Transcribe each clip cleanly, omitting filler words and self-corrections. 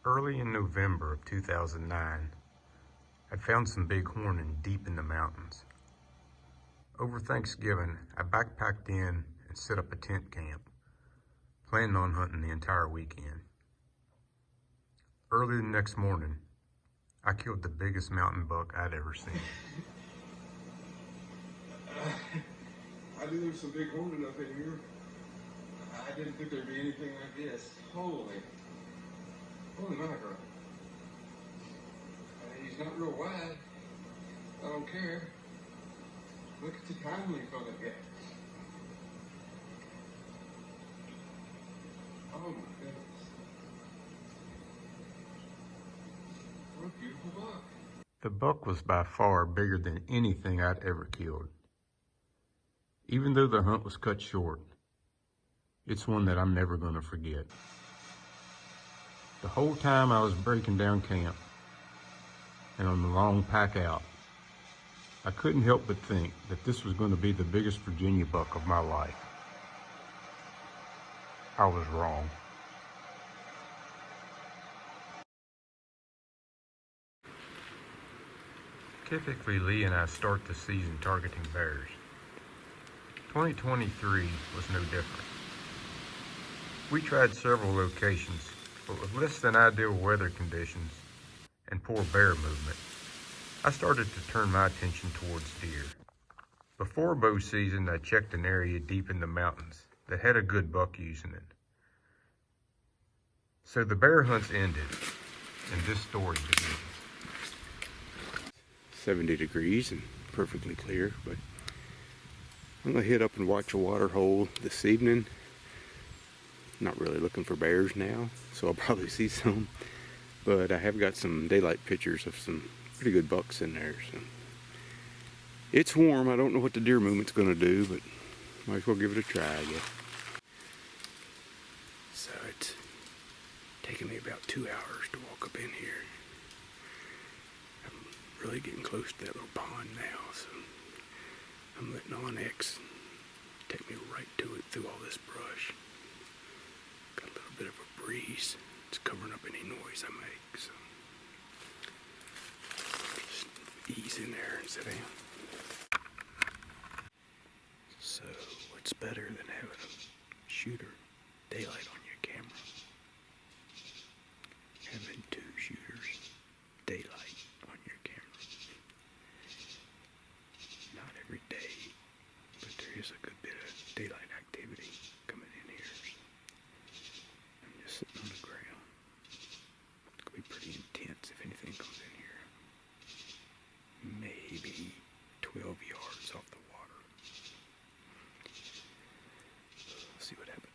Early in November of 2009, I found some bighorn deep in the mountains. Over Thanksgiving, I backpacked in and set up a tent camp, planning on hunting the entire weekend. Early the next morning, I killed the biggest mountain buck I'd ever seen. I knew there was some bighorn up in here. I didn't think there'd be anything like this. Holy mackerel. He's not real wide. I don't care. Look at the time length on it. Oh my goodness. What a beautiful buck. The buck was by far bigger than anything I'd ever killed. Even though the hunt was cut short, it's one that I'm never going to forget. The whole time I was breaking down camp and on the long pack out, I couldn't help but think that this was going to be the biggest Virginia buck of my life. I was wrong. Typically, Lee and I start the season targeting bears. 2023 was no different. We tried several locations, but with less than ideal weather conditions and poor bear movement, I started to turn my attention towards deer. Before bow season, I checked an area deep in the mountains that had a good buck using it. So the bear hunts ended, and this story begins. 70 degrees and perfectly clear, but I'm gonna head up and watch a water hole this evening. Not really looking for bears now, so I'll probably see some, but I have got some daylight pictures of some pretty good bucks in there. So it's warm. I don't know what the deer movement's gonna do, but might as well give it a try, I guess. So it's taken me about 2 hours to walk up in here. I'm really getting close to that little pond now, so I'm letting on X take me right to it through all this brush. Got a little bit of a breeze. It's covering up any noise I make, so just ease in there and sit down. So what's better than having a shooter daylight on your camera? Having two shooters daylight on your camera. Not every day, but there is a good bit of daylight activity coming in here. I'm just sitting on the ground. It's going to be pretty intense if anything comes in here. Maybe 12 yards off the water. Let's see what happens.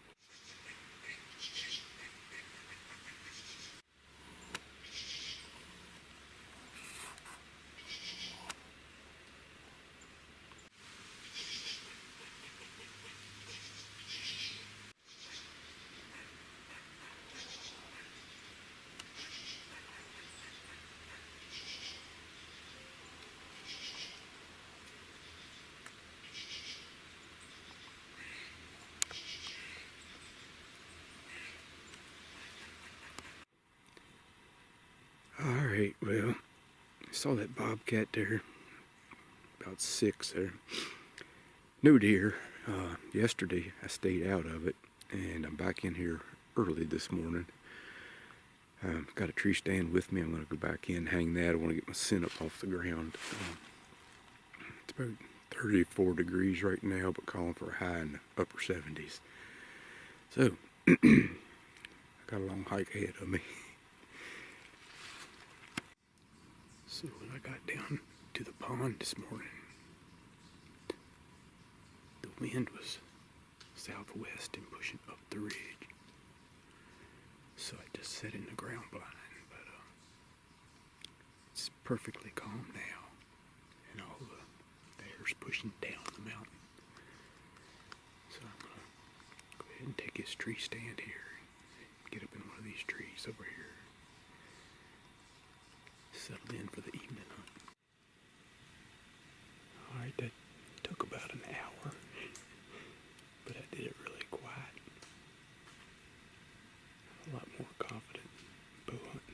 Alright, well, I saw that bobcat there, about 6 there. No deer. Yesterday I stayed out of it, and I'm back in here early this morning. Got a tree stand with me. I'm going to go back in, hang that. I want to get my scent up off the ground. It's about 34 degrees right now, but calling for a high in the upper 70s. So, I got a long hike ahead of me. So when I got down to the pond this morning, the wind was southwest and pushing up the ridge. So I just sat in the ground blind, but it's perfectly calm now, and all the air's pushing down the mountain. So I'm gonna go ahead and take this tree stand here, get up in one of these trees over here. Settled in for the evening hunt. Alright, that took about an hour, but I did it really quiet. A lot more confident bow hunting.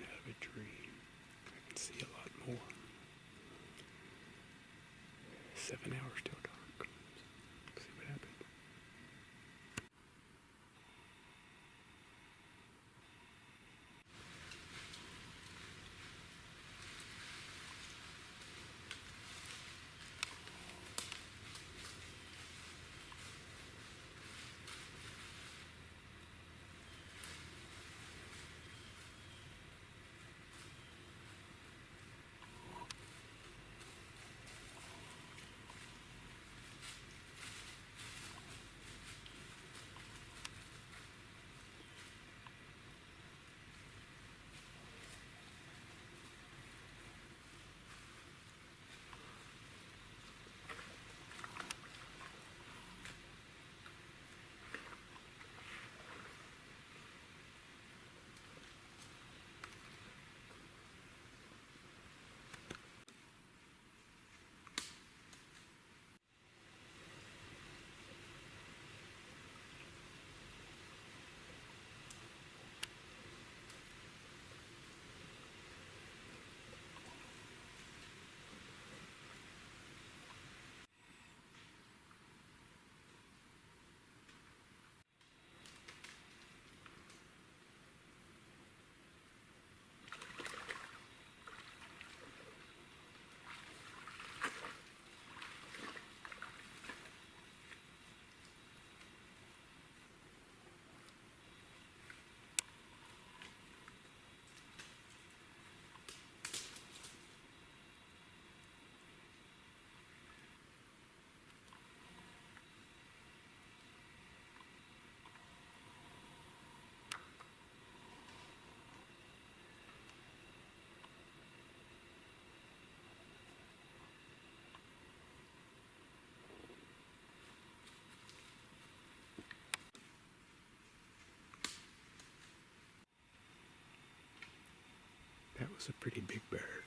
was a pretty big bear.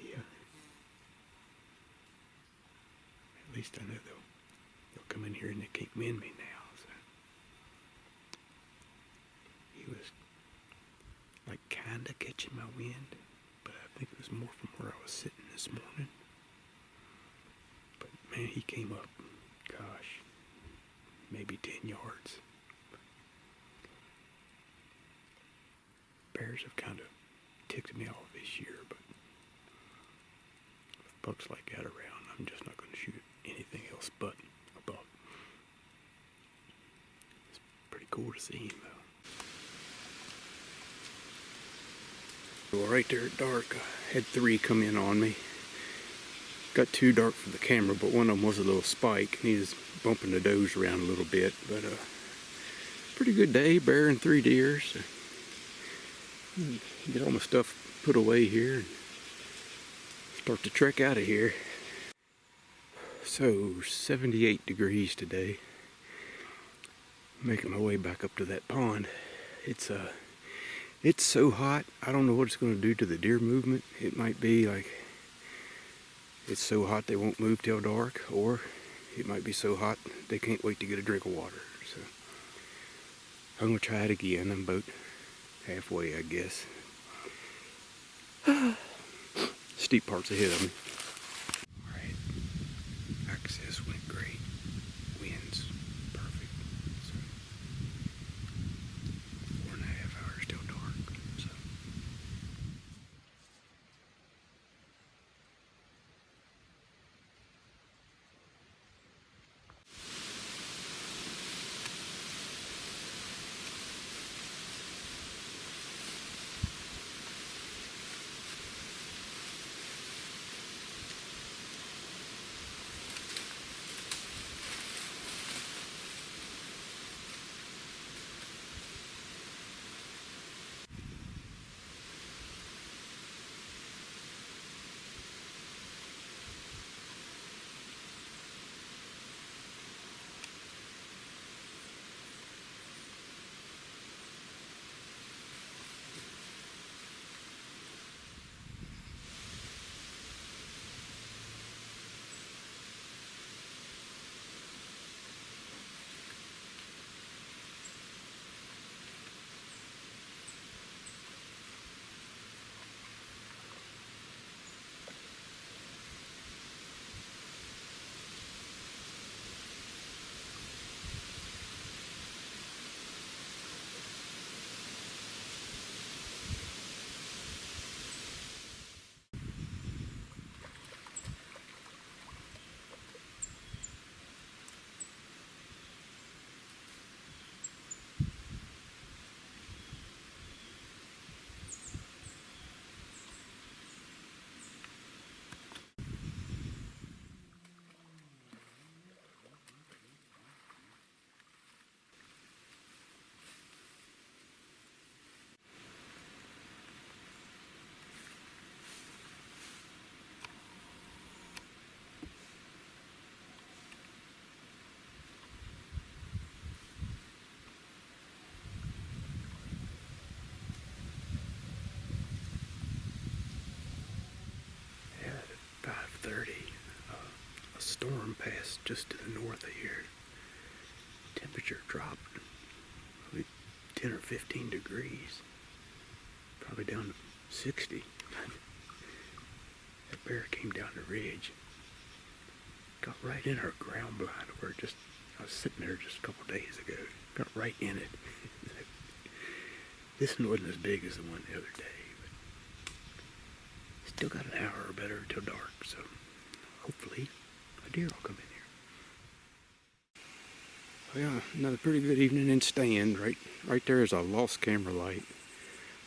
Yeah. At least I know they'll come in here and they can't wind me now. So he was like kinda catching my wind, but I think it was more from where I was sitting this morning. But man, he came up, gosh, maybe 10 yards. Bears have kind of ticked me off this year, but with bucks like that around, I'm just not going to shoot anything else but a buck. It's pretty cool to see him though. Well, right there at dark, I had 3 come in on me. Got too dark for the camera, but one of them was a little spike, and he was bumping the does around a little bit. But pretty good day, bear and 3 deer. So get all my stuff put away here and start the trek out of here. So 78 degrees today. Making my way back up to that pond. It's so hot. I don't know what it's going to do to the deer movement. It might be like it's so hot they won't move till dark, or it might be so hot they can't wait to get a drink of water. So I'm going to try it again. I'm about halfway, I guess. Steep parts ahead of me. Alright, access went great. Winds perfect. So 4.5 hours till dark. So at 5:30, a storm passed just to the north of here. Temperature dropped probably 10 or 15 degrees, probably down to 60. That bear came down the ridge, got right in our ground blind where I was sitting there just a couple days ago. Got right in it. This one wasn't as big as the one the other day, but still got an hour or better till dark, so hopefully a deer will come in here. Well, another pretty good evening in stand. Right there is a lost camera light.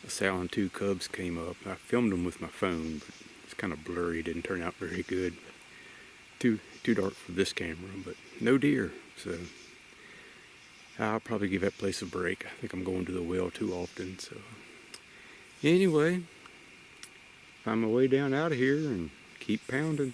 A sow and 2 cubs came up. I filmed them with my phone, but it's kind of blurry. Didn't turn out very good. Too dark for this camera, but no deer. So I'll probably give that place a break. I think I'm going to the well too often. So anyway, find my way down out of here and keep pounding.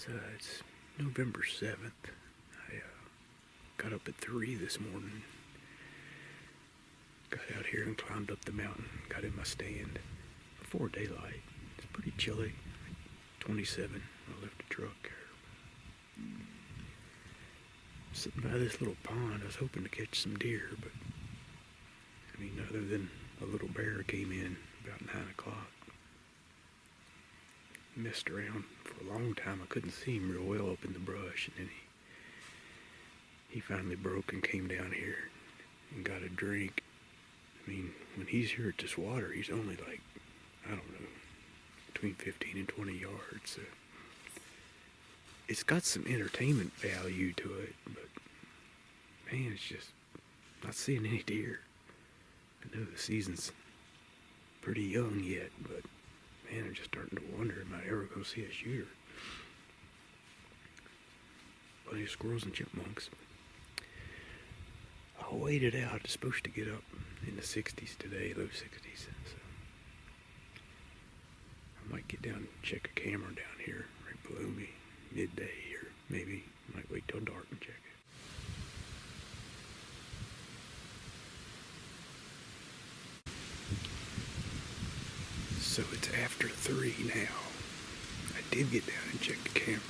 It's November 7th. I got up at 3 this morning. Got out here and climbed up the mountain. Got in my stand before daylight. It's pretty chilly. 27. I left the truck here. Sitting by this little pond, I was hoping to catch some deer, but I mean, other than a little bear came in about 9 o'clock. Messed around for a long time. I couldn't see him real well up in the brush, and then he finally broke and came down here and got a drink. I mean, when he's here at this water, he's only like, I don't know, between 15 and 20 yards. So it's got some entertainment value to it, but man, it's just not seeing any deer. I know the season's pretty young yet, but man, I'm just starting to wonder, am I ever going to see a shooter? Plenty of squirrels and chipmunks. I'll wait it out. It's supposed to get up in the 60s today, low 60s. So I might get down and check a camera down here right below me midday, or maybe I might wait till dark and check it. So it's after 3 now. I did get down and check the camera.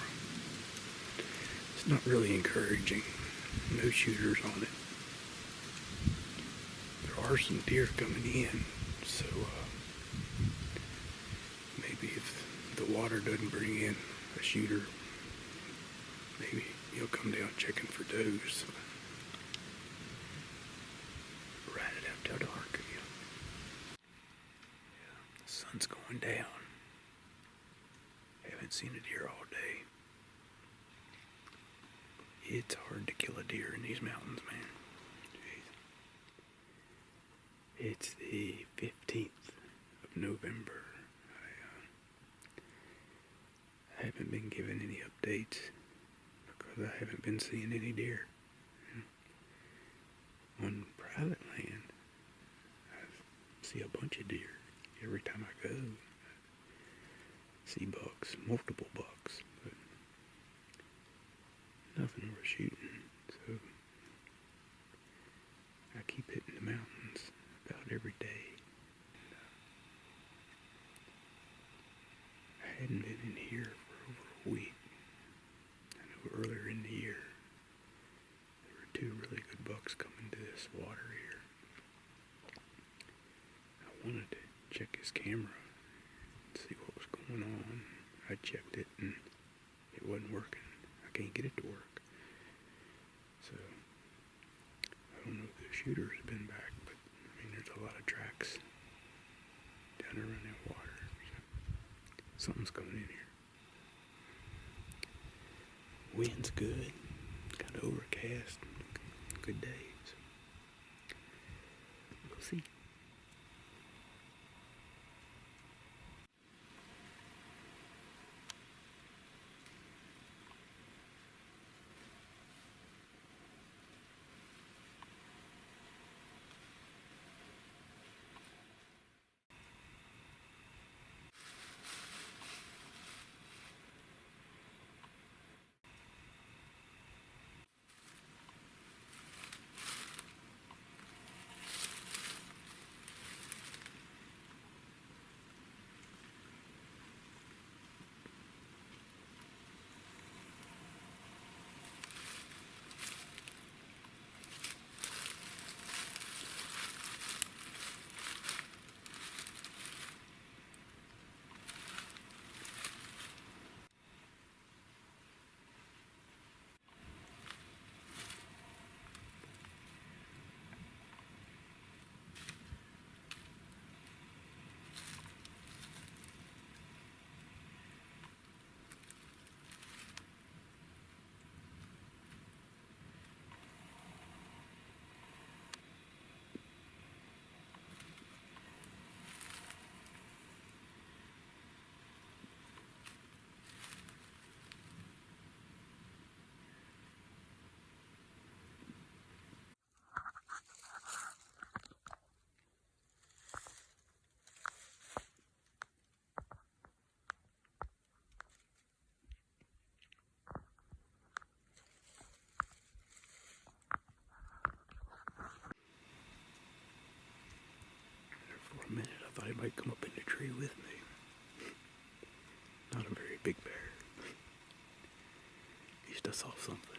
It's not really encouraging. No shooters on it. There are some deer coming in, so maybe if the water doesn't bring in a shooter, maybe he'll come down checking for does. Ride it out till dark again. The sun's going down. Haven't seen a deer all day. It's hard to kill a deer in these mountains, man. Jeez. It's the 15th of November. I haven't been given any updates because I haven't been seeing any deer. On private land, I see a bunch of deer. Every time I go, I see bucks, multiple bucks, but nothing worth shooting. So I keep hitting the mountains about every day. I hadn't been in here for over a week. I know earlier in the year there were 2 really good bucks coming to this water here. I wanted to check his camera and see what was going on. I checked it and it wasn't working. I can't get it to work. So I don't know if the shooters have been back, but I mean there's a lot of tracks down around that water. So something's coming in here. Wind's good. Kind of overcast. Good day. So we'll see. might come up in the tree with me. Not a very big bear. At least I saw something.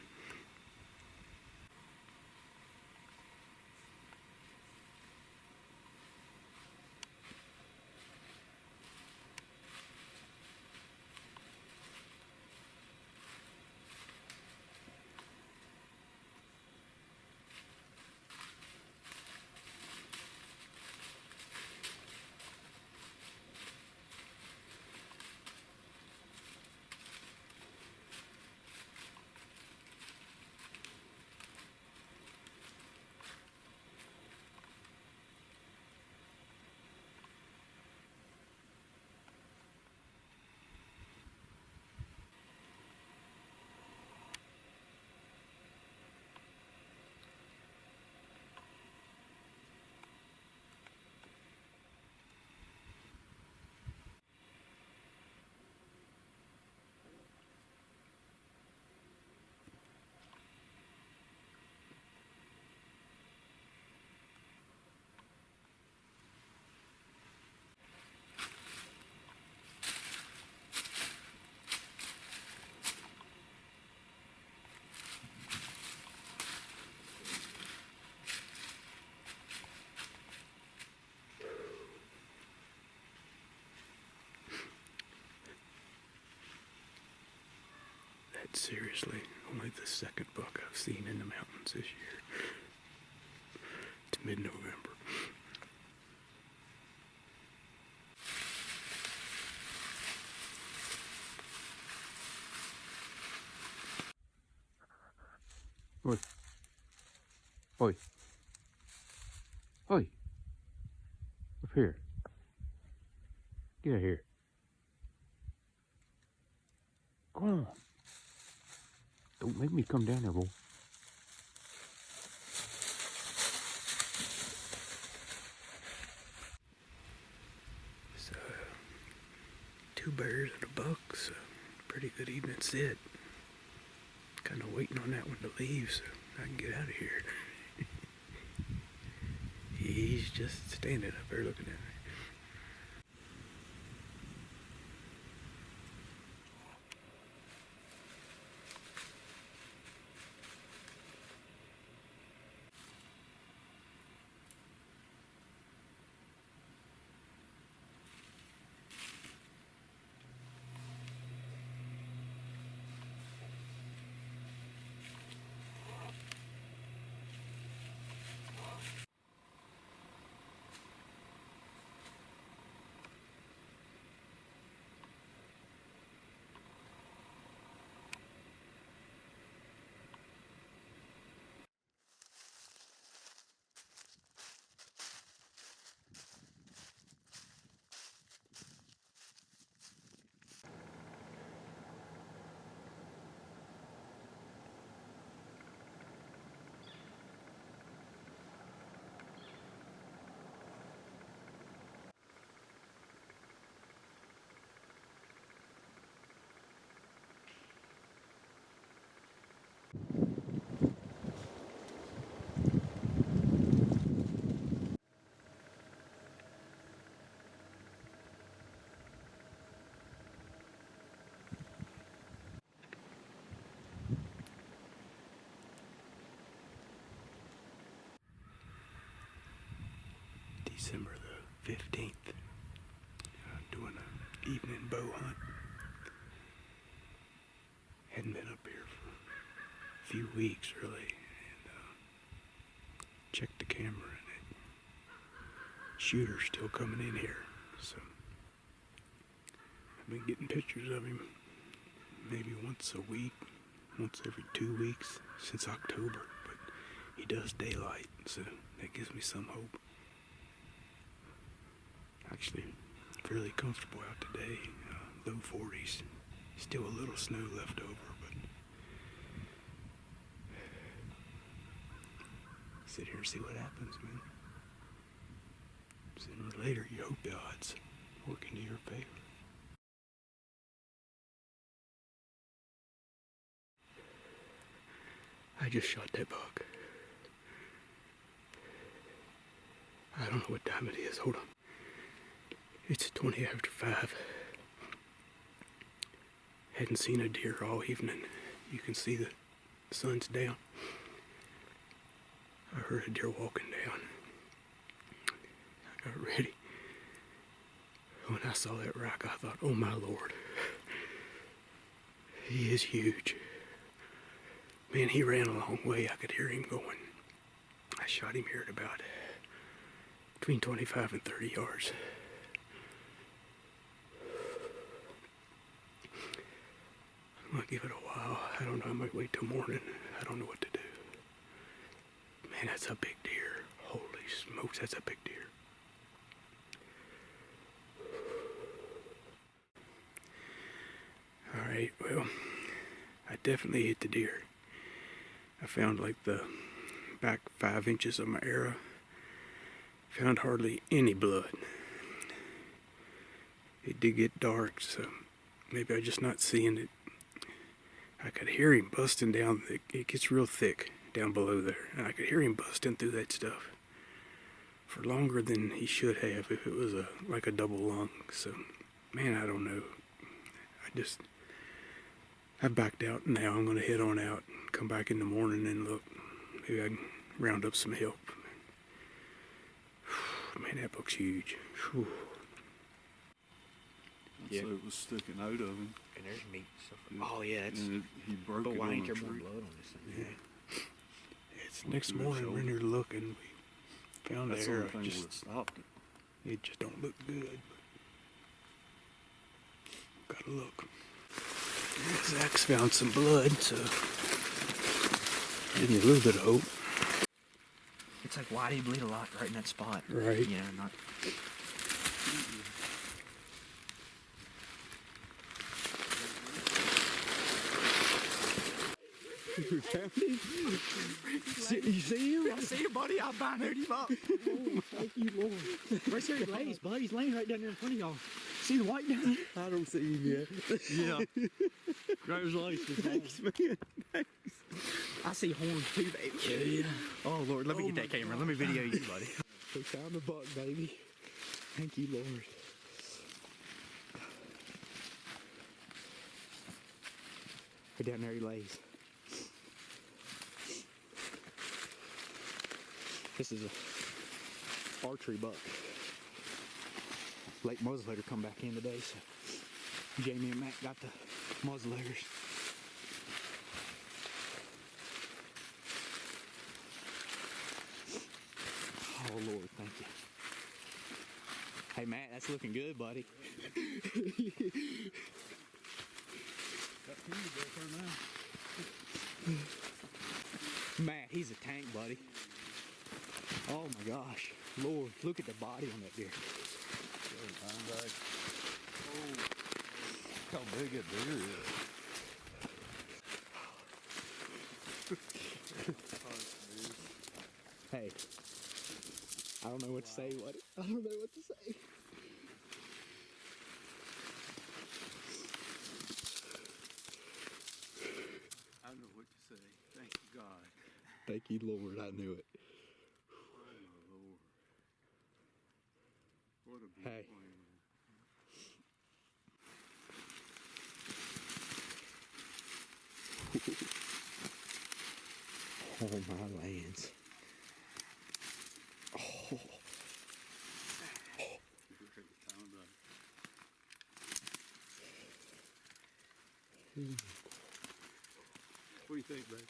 That's seriously only the second buck I've seen in the mountains this year. It's mid-November. Oi. Oi. Oi. Up here. Get out here. Come on. Don't make me come down there, boy. So, 2 bears and a buck, so pretty good evening sit. Kind of waiting on that one to leave so I can get out of here. He's just standing up there looking at me. December the 15th. Doing an evening bow hunt. Hadn't been up here for a few weeks really. And checked the camera and it, shooter's still coming in here. So I've been getting pictures of him maybe once a week, once every 2 weeks since October. But he does daylight, so that gives me some hope. Actually, fairly comfortable out today. Low 40s. Still a little snow left over, but sit here and see what happens, man. Sooner or later, you hope the odds work into your favor. I just shot that buck. I don't know what time it is. Hold on. It's 20 after 5. Hadn't seen a deer all evening. You can see the sun's down. I heard a deer walking down. I got ready. When I saw that rack, I thought, oh my Lord. He is huge. Man, he ran a long way. I could hear him going. I shot him here at about between 25 and 30 yards. I'm gonna give it a while. I don't know, I might wait till morning. I don't know what to do. Man, that's a big deer. Holy smokes, that's a big deer. Alright, well, I definitely hit the deer. I found like the back 5 inches of my arrow. Found hardly any blood. It did get dark, so maybe I'm just not seeing it. I could hear him busting down. It gets real thick down below there, and I could hear him busting through that stuff for longer than he should have if it was like a double lung. So, man, I don't know. I backed out. Now I'm going to head on out and come back in the morning and look. Maybe I can round up some help. Man, that buck's huge. Whew. So it was sticking out of him. And there's meat. Oh yeah, it's. And he broke But it why on ain't a there more tree. blood on this thing? Yeah. It's next morning when you're looking. We found That's the the arrow. only thing that stopped it. It just don't look good. But gotta look. Zach's found some blood, so give me a little bit of hope. It's like, why do you bleed a lot right in that spot? Right. Yeah, not. You found him? You see him? I see you, buddy. I binded him up. Oh, thank you, Lord. Where's Harry Blaze, buddy? He's laying right down there in front of y'all. See the white down there? I don't see him yet. Yeah. Congratulations. Thanks, man. Thanks. I see horns too, baby. Yeah. Oh, Lord. Let me get that camera. Let me video you, buddy. We found the buck, baby. Thank you, Lord. Right down there he lays. This is a archery buck. Late muzzleloader come back in today, so Jamie and Matt got the muzzleloaders. Oh Lord, thank you. Hey Matt, that's looking good, buddy. Matt, he's a tank, buddy. Oh my gosh, Lord, look at the body on that deer. How big a deer is. Hey, I don't know what to say, buddy. I don't know what to say. I know what to say. Thank you, God. Thank you, Lord. I knew it. Oh, my Lord. What a beautiful Hey. animal. Oh my lands. Oh. You heard the sound of it. What do you think, babe?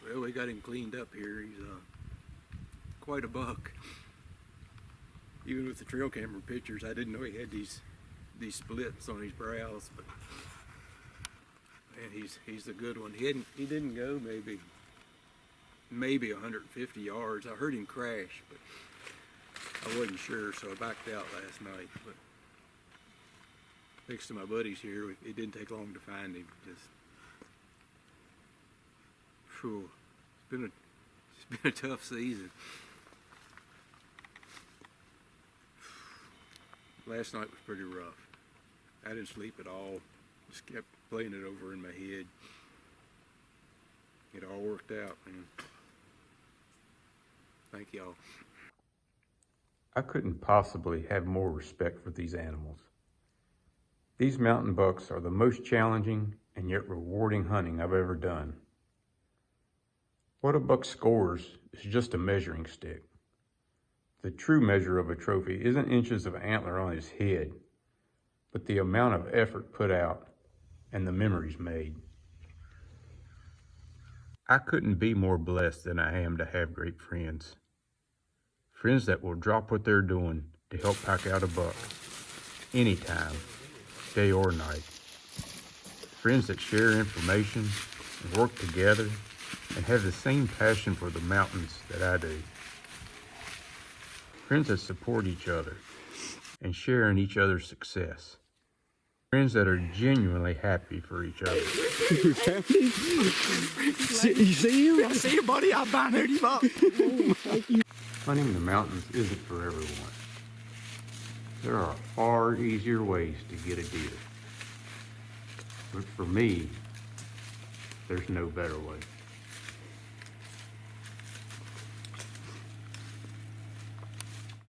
Well, we got him cleaned up here. He's quite a buck. Even with the trail camera pictures, I didn't know he had these splits on his brows. But man, he's a good one. He didn't go maybe 150 yards. I heard him crash, but I wasn't sure, so I backed out last night. But next to my buddies here, it didn't take long to find him. Phew, it's been a tough season. Last night was pretty rough. I didn't sleep at all. Just kept playing it over in my head. It all worked out, man. Thank y'all. I couldn't possibly have more respect for these animals. These mountain bucks are the most challenging and yet rewarding hunting I've ever done. What a buck scores is just a measuring stick. The true measure of a trophy isn't inches of antler on his head, but the amount of effort put out and the memories made. I couldn't be more blessed than I am to have great friends. Friends that will drop what they're doing to help pack out a buck, anytime, day or night. Friends that share information and work together and have the same passion for the mountains that I do. Friends that support each other and share in each other's success. Friends that are genuinely happy for each other. You see him? I see you, buddy. I bannered him up. Hunting the mountains isn't for everyone. There are far easier ways to get a deer. But for me, there's no better way.